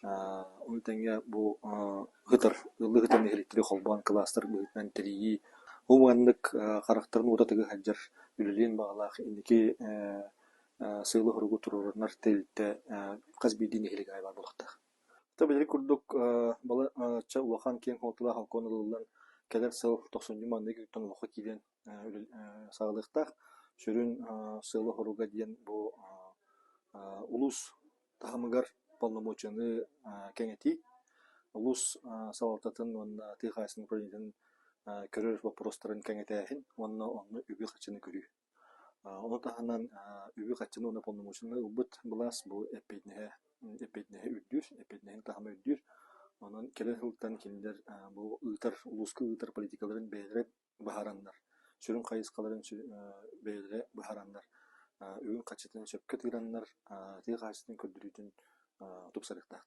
Ол тәңе бу хытыр, ылы хытыр нехилиттери холбан кластер быытынан телии. Ол мандык характарын утатыгы хаджар үлелен багалах инники сыйлы хуругу турурунар телте казбиди нехилиге айбар болуктах. Та билери курдук бала ча улахан кен холтула халкон ылылан келер сыл 90 манды күттөн лохо киден сагылыктах сүрүн сыйлы хуруга диен бу улус тахамыгар полномочияны кеңети улус савалтатын онна тыхасын президент көрөр вопростарын кеңетехин онна үбү хачыны көрү. Оны таханан үбү хачыны оны полномочияны убут булас бу эпетнеhe үддүр, эпетнеhin тахама үддүр. Онан келер хылтан киндер бу ытар улуска ытар политикаларын бейлереп бахарандар. Сүрүн кайыскаларын бейлере бахарандар. Үгүн качытын сөпкө тыраннар, тыхасын көрдүрүтүн тупсарыктак.